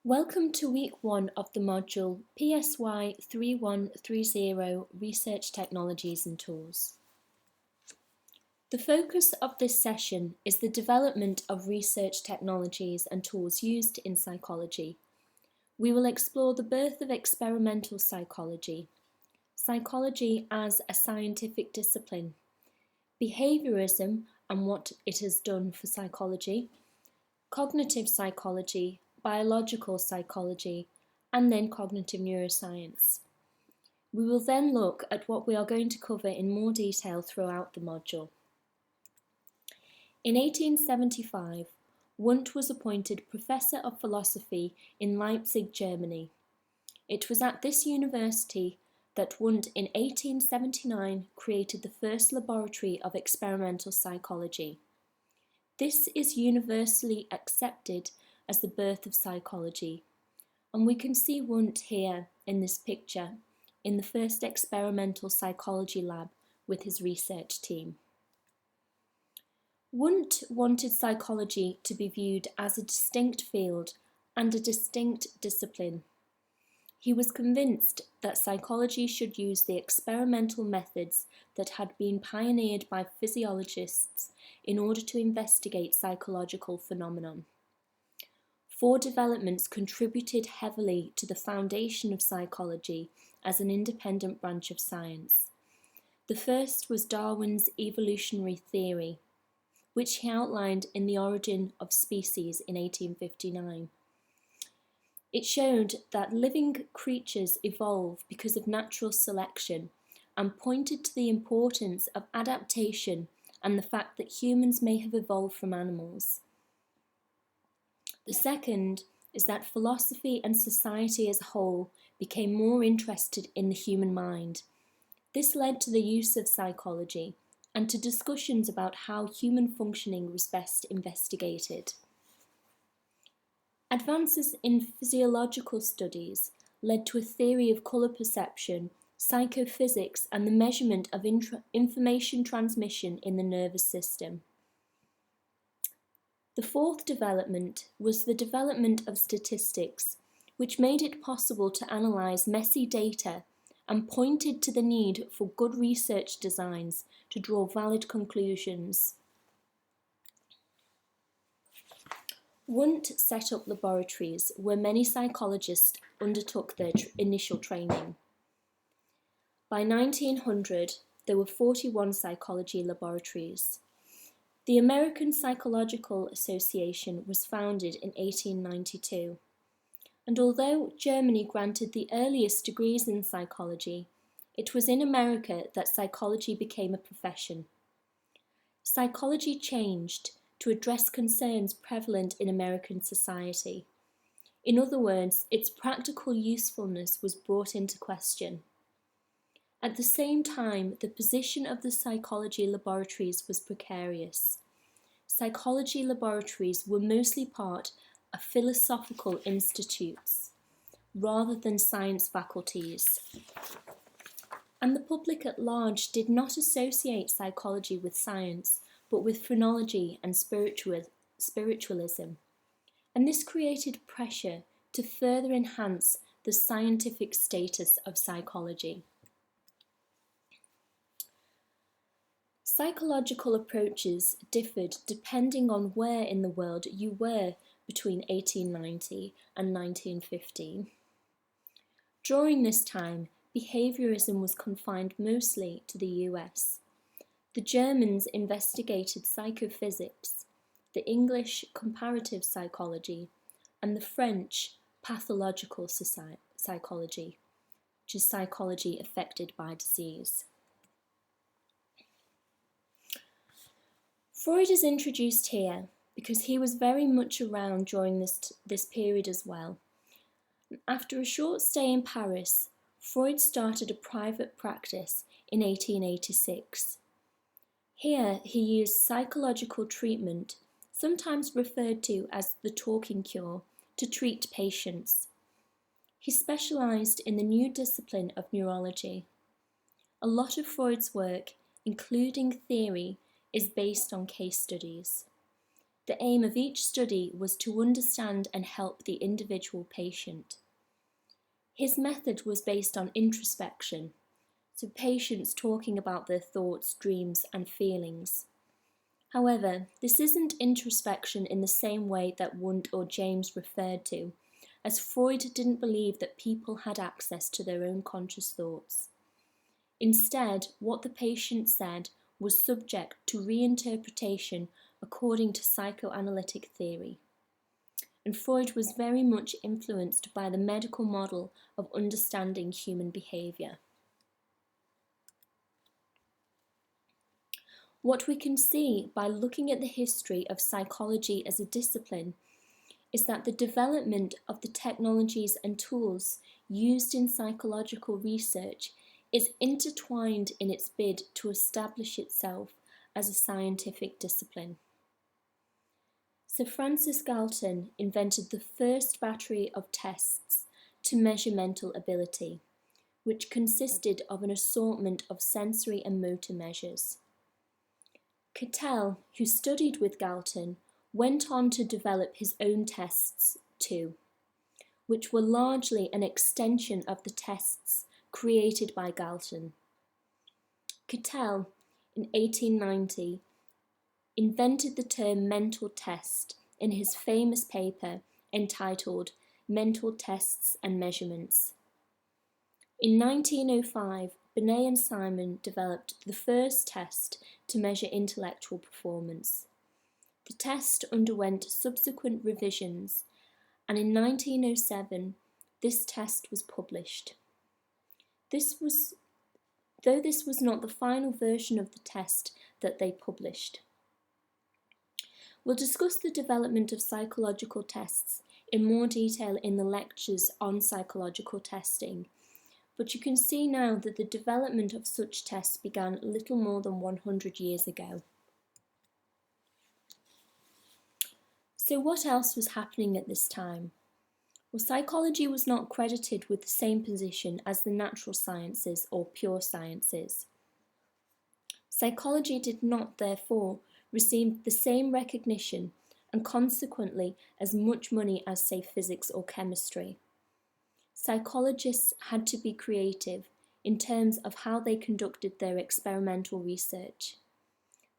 Welcome to week 1 of the module PSY3130 Research Technologies and Tools. The focus of this session is the development of research technologies and tools used in psychology. We will explore the birth of experimental psychology, psychology as a scientific discipline, behaviourism and what it has done for psychology, cognitive psychology, biological psychology, and then cognitive neuroscience. We will then look at what we are going to cover in more detail throughout the module. In 1875, Wundt was appointed Professor of Philosophy in Leipzig, Germany. It was at this university that Wundt in 1879 created the first laboratory of experimental psychology. This is universally accepted as the birth of psychology, and we can see Wundt here in this picture in the first experimental psychology lab with his research team. Wundt wanted psychology to be viewed as a distinct field and a distinct discipline. He was convinced that psychology should use the experimental methods that had been pioneered by physiologists in order to investigate psychological phenomena. 4 developments contributed heavily to the foundation of psychology as an independent branch of science. The first was Darwin's evolutionary theory, which he outlined in The Origin of Species in 1859. It showed that living creatures evolve because of natural selection and pointed to the importance of adaptation and the fact that humans may have evolved from animals. The second is that philosophy and society as a whole became more interested in the human mind. This led to the use of psychology and to discussions about how human functioning was best investigated. Advances in physiological studies led to a theory of colour perception, psychophysics, and the measurement of information transmission in the nervous system. The fourth development was the development of statistics, which made it possible to analyse messy data and pointed to the need for good research designs to draw valid conclusions. Wundt set up laboratories where many psychologists undertook their initial training. By 1900, there were 41 psychology laboratories. The American Psychological Association was founded in 1892, and although Germany granted the earliest degrees in psychology, it was in America that psychology became a profession. Psychology changed to address concerns prevalent in American society. In other words, its practical usefulness was brought into question. At the same time, the position of the psychology laboratories was precarious. Psychology laboratories were mostly part of philosophical institutes rather than science faculties. And the public at large did not associate psychology with science, but with phrenology and spiritualism. And this created pressure to further enhance the scientific status of psychology. Psychological approaches differed depending on where in the world you were between 1890 and 1915. During this time, behaviourism was confined mostly to the US. The Germans investigated psychophysics, the English comparative psychology, and the French pathological psychology, which is psychology affected by disease. Freud is introduced here because he was very much around during this period as well. After a short stay in Paris, Freud started a private practice in 1886. Here he used psychological treatment, sometimes referred to as the talking cure, to treat patients. He specialised in the new discipline of neurology. A lot of Freud's work, including theory, is based on case studies. The aim of each study was to understand and help the individual patient. His method was based on introspection, so patients talking about their thoughts, dreams, and feelings. However, this isn't introspection in the same way that Wundt or James referred to, as Freud didn't believe that people had access to their own conscious thoughts. Instead, what the patient said was subject to reinterpretation according to psychoanalytic theory. And Freud was very much influenced by the medical model of understanding human behaviour. What we can see by looking at the history of psychology as a discipline is that the development of the technologies and tools used in psychological research is intertwined in its bid to establish itself as a scientific discipline. Sir Francis Galton invented the first battery of tests to measure mental ability, which consisted of an assortment of sensory and motor measures. Cattell, who studied with Galton, went on to develop his own tests too, which were largely an extension of the tests created by Galton. Cattell, in 1890, invented the term mental test in his famous paper entitled Mental Tests and Measurements. In 1905, Binet and Simon developed the first test to measure intellectual performance. The test underwent subsequent revisions, and in 1907, this test was published. Though this was not the final version of the test that they published. We'll discuss the development of psychological tests in more detail in the lectures on psychological testing, but you can see now that the development of such tests began little more than 100 years ago. So what else was happening at this time? Well, psychology was not credited with the same position as the natural sciences or pure sciences. Psychology did not, therefore, receive the same recognition and consequently as much money as, say, physics or chemistry. Psychologists had to be creative in terms of how they conducted their experimental research.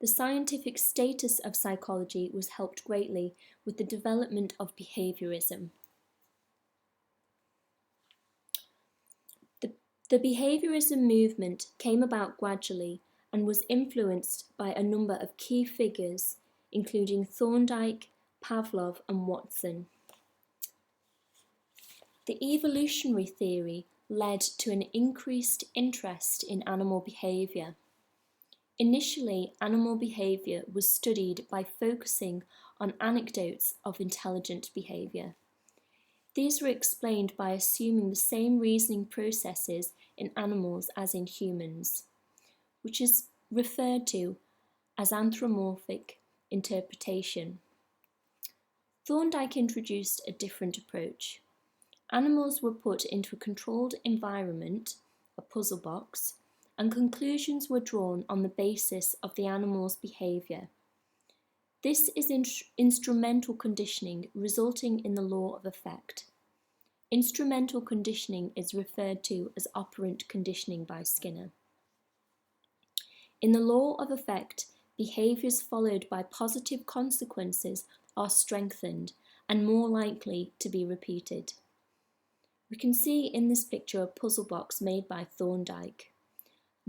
The scientific status of psychology was helped greatly with the development of behaviourism. The behaviourism movement came about gradually and was influenced by a number of key figures, including Thorndike, Pavlov, and Watson. The evolutionary theory led to an increased interest in animal behaviour. Initially, animal behaviour was studied by focusing on anecdotes of intelligent behaviour. These were explained by assuming the same reasoning processes in animals as in humans, which is referred to as anthropomorphic interpretation. Thorndike introduced a different approach. Animals were put into a controlled environment, a puzzle box, and conclusions were drawn on the basis of the animal's behaviour. This is instrumental conditioning resulting in the law of effect. Instrumental conditioning is referred to as operant conditioning by Skinner. In the law of effect, behaviours followed by positive consequences are strengthened and more likely to be repeated. We can see in this picture a puzzle box made by Thorndike.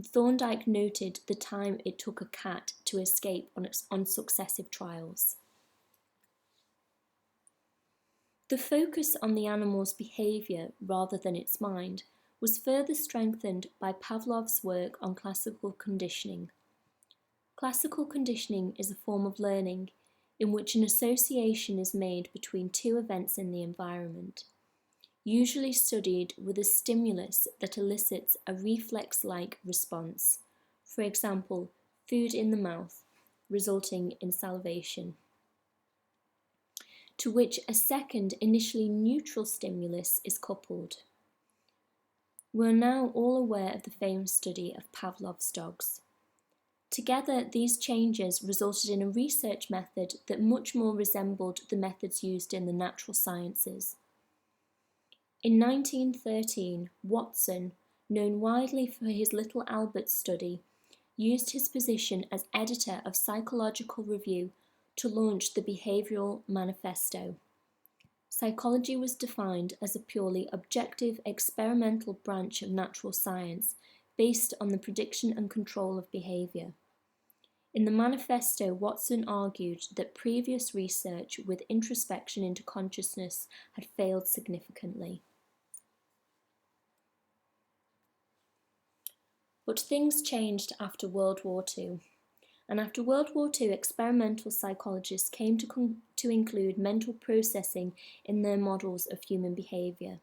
Thorndike noted the time it took a cat to escape on successive trials. The focus on the animal's behaviour rather than its mind was further strengthened by Pavlov's work on classical conditioning. Classical conditioning is a form of learning in which an association is made between two events in the environment, usually studied with a stimulus that elicits a reflex-like response, for example, food in the mouth, resulting in salivation, to which a second, initially neutral stimulus is coupled. We are now all aware of the famous study of Pavlov's dogs. Together, these changes resulted in a research method that much more resembled the methods used in the natural sciences. In 1913, Watson, known widely for his Little Albert study, used his position as editor of Psychological Review to launch the Behavioural Manifesto. Psychology was defined as a purely objective experimental branch of natural science based on the prediction and control of behaviour. In the manifesto, Watson argued that previous research with introspection into consciousness had failed significantly. But things changed after World War II. And after World War II, experimental psychologists came to include mental processing in their models of human behaviour.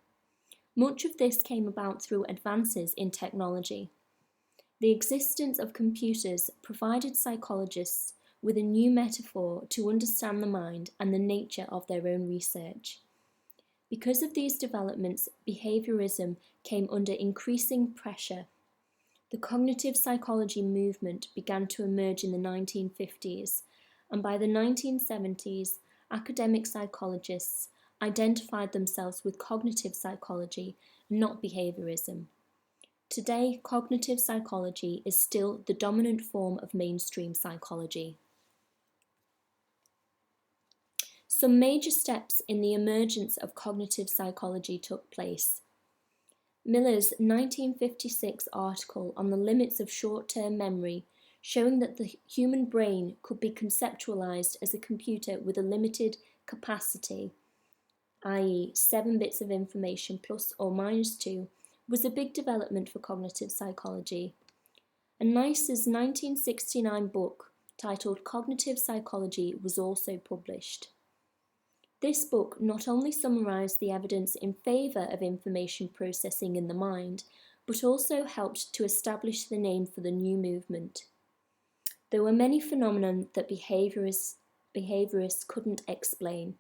Much of this came about through advances in technology. The existence of computers provided psychologists with a new metaphor to understand the mind and the nature of their own research. Because of these developments, behaviourism came under increasing pressure. The cognitive psychology movement began to emerge in the 1950s, and by the 1970s, academic psychologists identified themselves with cognitive psychology, not behaviourism. Today, cognitive psychology is still the dominant form of mainstream psychology. Some major steps in the emergence of cognitive psychology took place. Miller's 1956 article on the limits of short-term memory, showing that the human brain could be conceptualized as a computer with a limited capacity, i.e. 7 bits of information plus or minus 2, was a big development for cognitive psychology. And Neisser's 1969 book, titled Cognitive Psychology, was also published. This book not only summarised the evidence in favour of information processing in the mind, but also helped to establish the name for the new movement. There were many phenomena that behaviourists couldn't explain,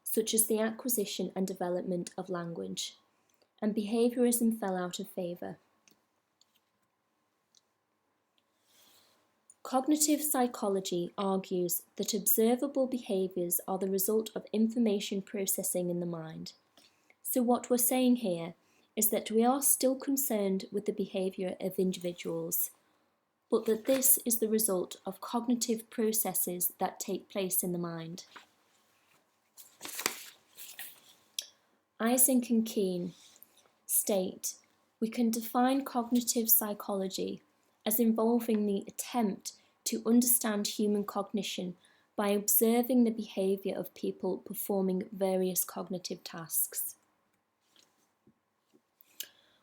such as the acquisition and development of language, and behaviourism fell out of favour. Cognitive psychology argues that observable behaviours are the result of information processing in the mind. So what we're saying here is that we are still concerned with the behaviour of individuals, but that this is the result of cognitive processes that take place in the mind. Eysenck and Keene state, we can define cognitive psychology as involving the attempt to understand human cognition by observing the behaviour of people performing various cognitive tasks.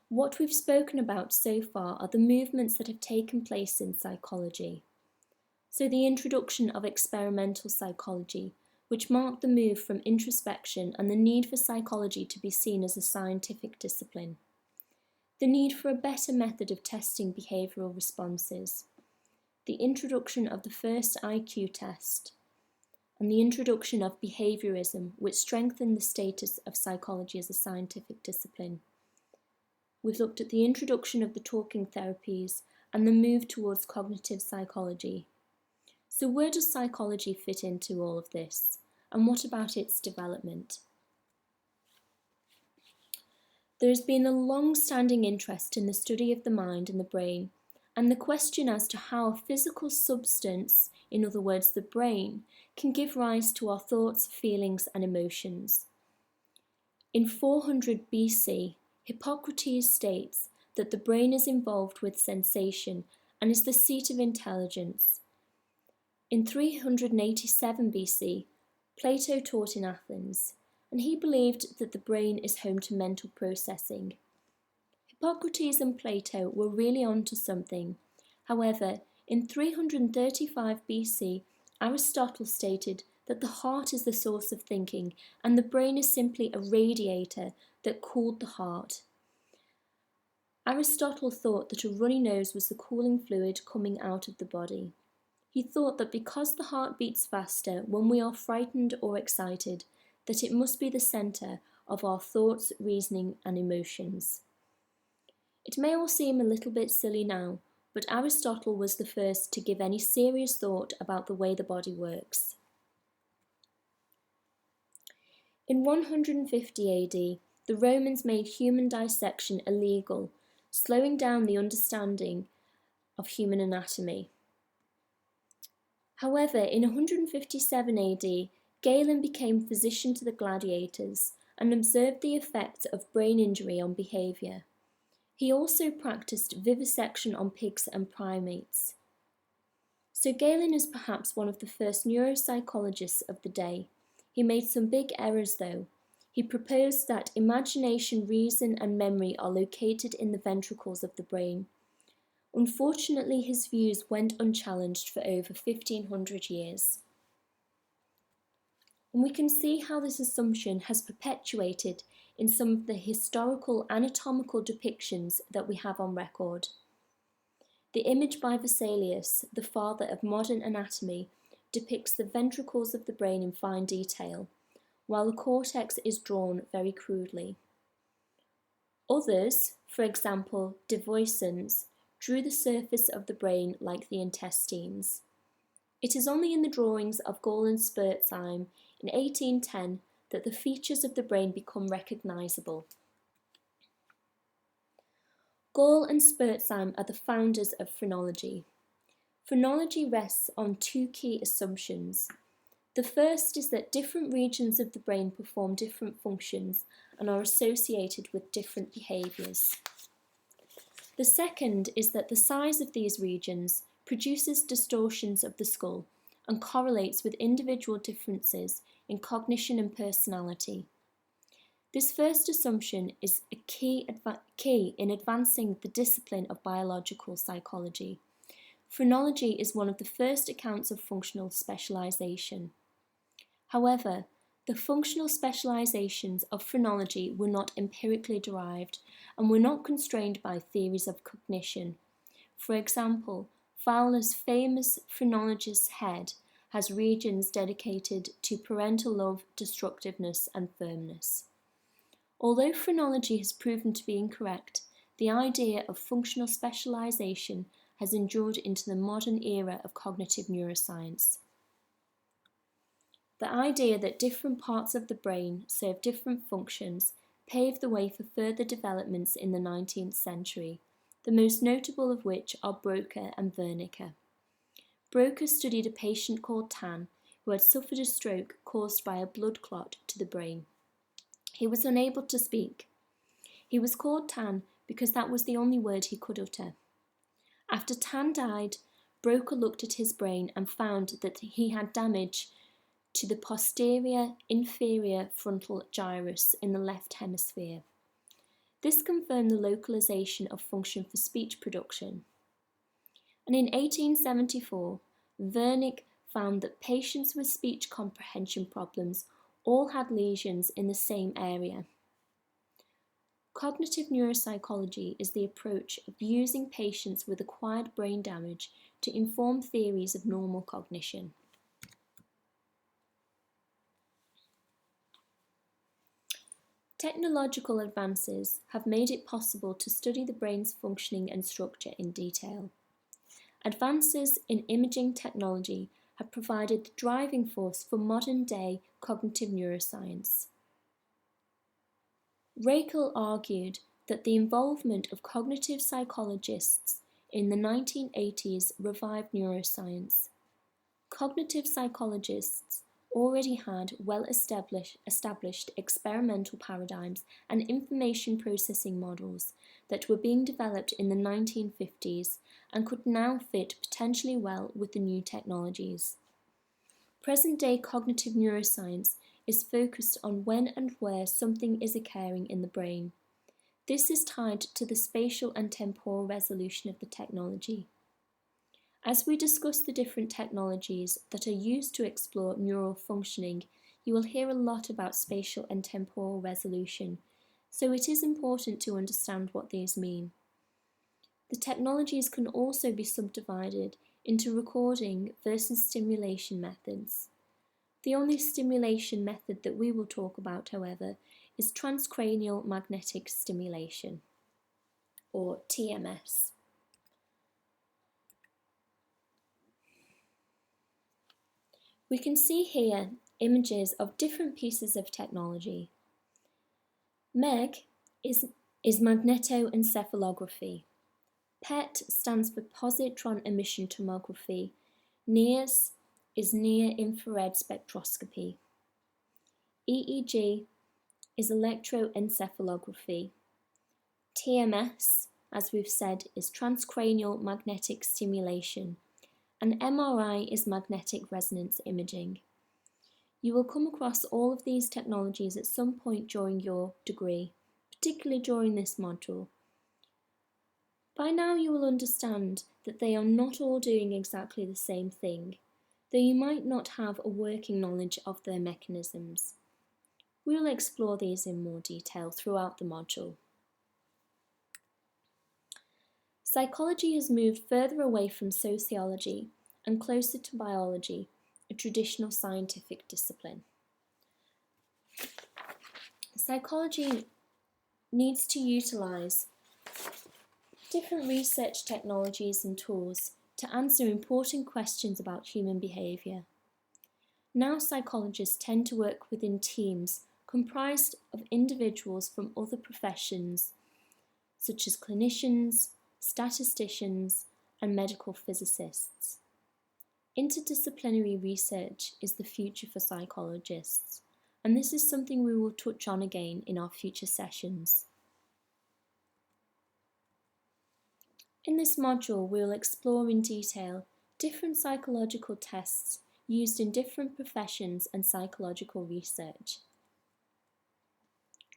What we've spoken about so far are the movements that have taken place in psychology. So the introduction of experimental psychology, which marked the move from introspection and the need for psychology to be seen as a scientific discipline. The need for a better method of testing behavioural responses, the introduction of the first IQ test, and the introduction of behaviourism, which strengthened the status of psychology as a scientific discipline. We've looked at the introduction of the talking therapies and the move towards cognitive psychology. So where does psychology fit into all of this, and what about its development? There has been a long-standing interest in the study of the mind and the brain, and the question as to how a physical substance, in other words the brain, can give rise to our thoughts, feelings and emotions. In 400 BC, Hippocrates states that the brain is involved with sensation and is the seat of intelligence. In 387 BC, Plato taught in Athens, and he believed that the brain is home to mental processing. Hippocrates and Plato were really onto something. However, in 335 BC, Aristotle stated that the heart is the source of thinking and the brain is simply a radiator that cooled the heart. Aristotle thought that a runny nose was the cooling fluid coming out of the body. He thought that because the heart beats faster when we are frightened or excited, that it must be the centre of our thoughts, reasoning and emotions. It may all seem a little bit silly now, but Aristotle was the first to give any serious thought about the way the body works. In 150 AD, the Romans made human dissection illegal, slowing down the understanding of human anatomy. However, in 157 AD, Galen became physician to the gladiators and observed the effects of brain injury on behaviour. He also practiced vivisection on pigs and primates. So Galen is perhaps one of the first neuropsychologists of the day. He made some big errors though. He proposed that imagination, reason and memory are located in the ventricles of the brain. Unfortunately, his views went unchallenged for over 1500 years. And we can see how this assumption has perpetuated in some of the historical anatomical depictions that we have on record. The image by Vesalius, the father of modern anatomy, depicts the ventricles of the brain in fine detail, while the cortex is drawn very crudely. Others, for example, de Voisin's, drew the surface of the brain like the intestines. It is only in the drawings of Gall and Spurzheim in 1810 that the features of the brain become recognisable. Gall and Spurzheim are the founders of phrenology. Phrenology rests on two key assumptions. The first is that different regions of the brain perform different functions and are associated with different behaviours. The second is that the size of these regions produces distortions of the skull and correlates with individual differences in cognition and personality. This first assumption is a key in advancing the discipline of biological psychology. Phrenology is one of the first accounts of functional specialization. However, the functional specializations of phrenology were not empirically derived and were not constrained by theories of cognition. For example, Fowler's famous phrenologist's head has regions dedicated to parental love, destructiveness, and firmness. Although phrenology has proven to be incorrect, the idea of functional specialization has endured into the modern era of cognitive neuroscience. The idea that different parts of the brain serve different functions paved the way for further developments in the 19th century, the most notable of which are Broca and Wernicke. Broca studied a patient called Tan who had suffered a stroke caused by a blood clot to the brain. He was unable to speak. He was called Tan because that was the only word he could utter. After Tan died, Broca looked at his brain and found that he had damage to the posterior inferior frontal gyrus in the left hemisphere. This confirmed the localization of function for speech production. And in 1874, Wernicke found that patients with speech comprehension problems all had lesions in the same area. Cognitive neuropsychology is the approach of using patients with acquired brain damage to inform theories of normal cognition. Technological advances have made it possible to study the brain's functioning and structure in detail. Advances in imaging technology have provided the driving force for modern-day cognitive neuroscience. Rakel argued that the involvement of cognitive psychologists in the 1980s revived neuroscience. Cognitive psychologists already had well-established experimental paradigms and information processing models that were being developed in the 1950s and could now fit potentially well with the new technologies. Present-day cognitive neuroscience is focused on when and where something is occurring in the brain. This is tied to the spatial and temporal resolution of the technology. As we discuss the different technologies that are used to explore neural functioning, you will hear a lot about spatial and temporal resolution, so it is important to understand what these mean. The technologies can also be subdivided into recording versus stimulation methods. The only stimulation method that we will talk about, however, is transcranial magnetic stimulation, or TMS. We can see here images of different pieces of technology. MEG is magnetoencephalography. PET stands for positron emission tomography. NIRS is near-infrared spectroscopy. EEG is electroencephalography. TMS, as we've said, is transcranial magnetic stimulation, and MRI is magnetic resonance imaging. You will come across all of these technologies at some point during your degree, particularly during this module. By now you will understand that they are not all doing exactly the same thing, though you might not have a working knowledge of their mechanisms. We will explore these in more detail throughout the module. Psychology has moved further away from sociology and closer to biology, a traditional scientific discipline. Psychology needs to utilise different research technologies and tools to answer important questions about human behaviour. Now psychologists tend to work within teams comprised of individuals from other professions, such as clinicians, statisticians, and medical physicists. Interdisciplinary research is the future for psychologists, and this is something we will touch on again in our future sessions. In this module, we will explore in detail different psychological tests used in different professions and psychological research.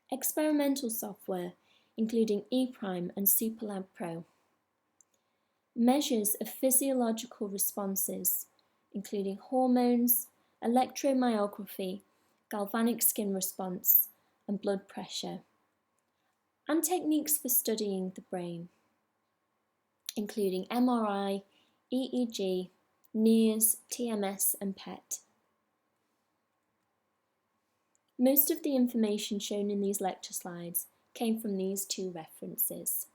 Experimental software, including ePrime and SuperLab Pro. Measures of physiological responses, including hormones, electromyography, galvanic skin response, and blood pressure. And techniques for studying the brain, including MRI, EEG, NIRS, TMS, and PET. Most of the information shown in these lecture slides came from these two references.